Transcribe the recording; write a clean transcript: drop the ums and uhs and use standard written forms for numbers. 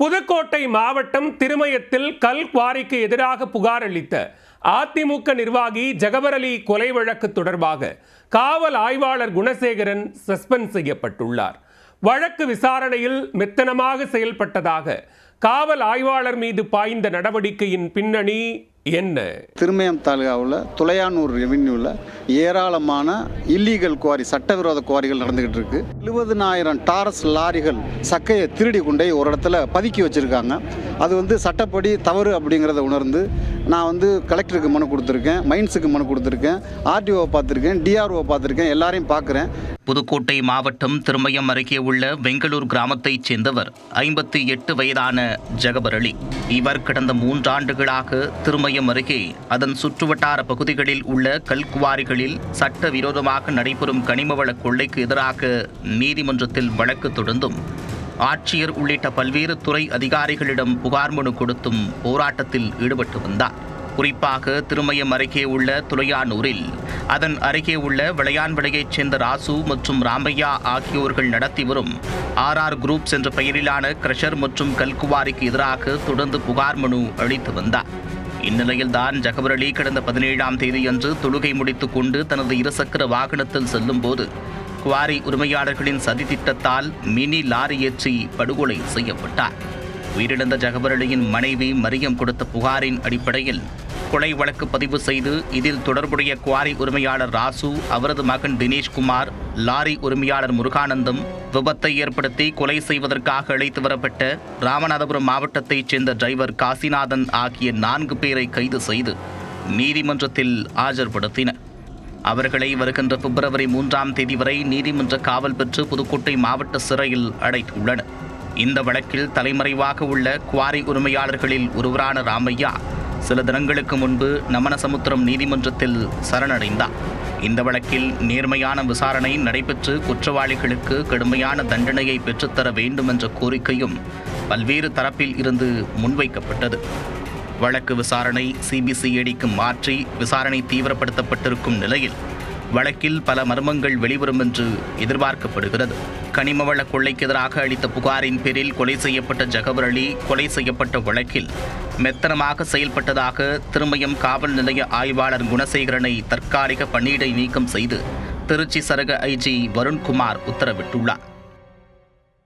புதுக்கோட்டை மாவட்டம் திருமயத்தில் கல் குவாரிக்கு எதிராக புகார் அளித்த அதிமுக நிர்வாகி ஜகபர் அலி கொலை வழக்கு தொடர்பாக காவல் ஆய்வாளர் குணசேகரன் சஸ்பெண்ட் செய்யப்பட்டுள்ளார். வழக்கு விசாரணையில் மெத்தனமாக செயல்பட்டதாக காவல் ஆய்வாளர் மீது பாய்ந்த நடவடிக்கையின் பின்னணி என்ன? திருமயம் தாலுகாவில் துளையானூர் ரெவென்யூவில் ஏராளமான இல்லீகல் குவாரி, சட்டவிரோத குவாரிகள் நடந்துகிட்டு இருக்கு. 70,000 டாரஸ் லாரிகள் சக்கையை திருடி கொண்டே ஒரு இடத்துல பதுக்கி வச்சிருக்காங்க. அது சட்டப்படி தவறு அப்படிங்கிறத உணர்ந்து நான் கலெக்டருக்கு மனு கொடுத்துருக்கேன், மைன்ஸுக்கு மனு கொடுத்துருக்கேன், ஆர்டிஓவை பார்த்துருக்கேன், டிஆர்ஓவை பார்த்துருக்கேன், எல்லாரையும் பார்க்குறேன். புதுக்கோட்டை மாவட்டம் திருமயம் அருகே உள்ள வெங்கலூர் கிராமத்தைச் சேர்ந்தவர் 58 வயதான ஜகபர் அலி. இவர் கடந்த 3 ஆண்டுகளாக திருமயம் அருகே அதன் சுற்றுவட்டார பகுதிகளில் உள்ள கல்குவாரிகளில் சட்டவிரோதமாக நடைபெறும் கனிமவள கொள்ளைக்கு எதிராக நீதிமன்றத்தில் வழக்கு தொடர்ந்தும் ஆட்சியர் உள்ளிட்ட பல்வேறு துறை அதிகாரிகளிடம் புகார் மனு கொடுத்தும் போராட்டத்தில் ஈடுபட்டு வந்தார். குறிப்பாக திருமயம் அருகே உள்ள துளையானூரில் அதன் அருகே உள்ள விளையான்விளையைச் சேர்ந்த ராசு மற்றும் ராமையா ஆகியோர்கள் நடத்தி வரும் RR குரூப்ஸ் என்ற பெயரிலான கிரஷர் மற்றும் கல்குவாரிக்கு எதிராக தொடர்ந்து புகார் மனு அளித்து வந்தார். இந்நிலையில்தான் ஜகபர் அலி கடந்த 17ஆம் தேதியன்று தொழுகை முடித்துக் கொண்டு தனது இருசக்கர வாகனத்தில் செல்லும் போது குவாரி உரிமையாளர்களின் சதி திட்டத்தால் மினி லாரி ஏற்றி படுகொலை செய்யப்பட்டார். உயிரிழந்த ஜகபர் அலியின் மனைவி மரியம் கொடுத்த புகாரின் அடிப்படையில் கொலை வழக்கு பதிவு செய்து இதில் தொடர்புடைய குவாரி உரிமையாளர் ராசு, அவரது மகன் தினேஷ்குமார், லாரி உரிமையாளர் முருகானந்தம், விபத்தை ஏற்படுத்தி கொலை செய்வதற்காக அழைத்து வரப்பட்ட ராமநாதபுரம் மாவட்டத்தைச் சேர்ந்த டிரைவர் காசிநாதன் ஆகிய 4 பேரை கைது செய்து நீதிமன்றத்தில் ஆஜர்படுத்தினர். அவர்களை வருகின்ற பிப்ரவரி 3ஆம் தேதி வரை நீதிமன்ற காவல் பெற்று புதுக்கோட்டை மாவட்ட சிறையில் அடைத்துள்ளனர். இந்த வழக்கில் தலைமறைவாக உள்ள குவாரி உரிமையாளர்களில் ஒருவரான ராமையா சில தினங்களுக்கு முன்பு நமனசமுத்திரம் நீதிமன்றத்தில் சரணடைந்தார். இந்த வழக்கில் நேர்மையான விசாரணை நடைபெற்று குற்றவாளிகளுக்கு கடுமையான தண்டனையை பெற்றுத்தர வேண்டும் என்ற கோரிக்கையும் பல்வேறு தரப்பில் இருந்து முன்வைக்கப்பட்டது. வழக்கு விசாரணை CBCIDக்கு மாற்றி விசாரணை தீவிரப்படுத்தப்பட்டிருக்கும் நிலையில் வழக்கில் பல மர்மங்கள் வெளிவரும் என்று எதிர்பார்க்கப்படுகிறது. கனிமவள கொள்ளைக்கு எதிராக அளித்த புகாரின் பேரில் கொலை செய்யப்பட்ட ஜகபர் அலி கொலை செய்யப்பட்ட வழக்கில் மெத்தனமாக செயல்பட்டதாக திருமயம் காவல் நிலைய ஆய்வாளர் குணசேகரனை தற்காலிக பணியிடை நீக்கம் செய்து திருச்சி சரக IG வருண்குமார் உத்தரவிட்டுள்ளார்.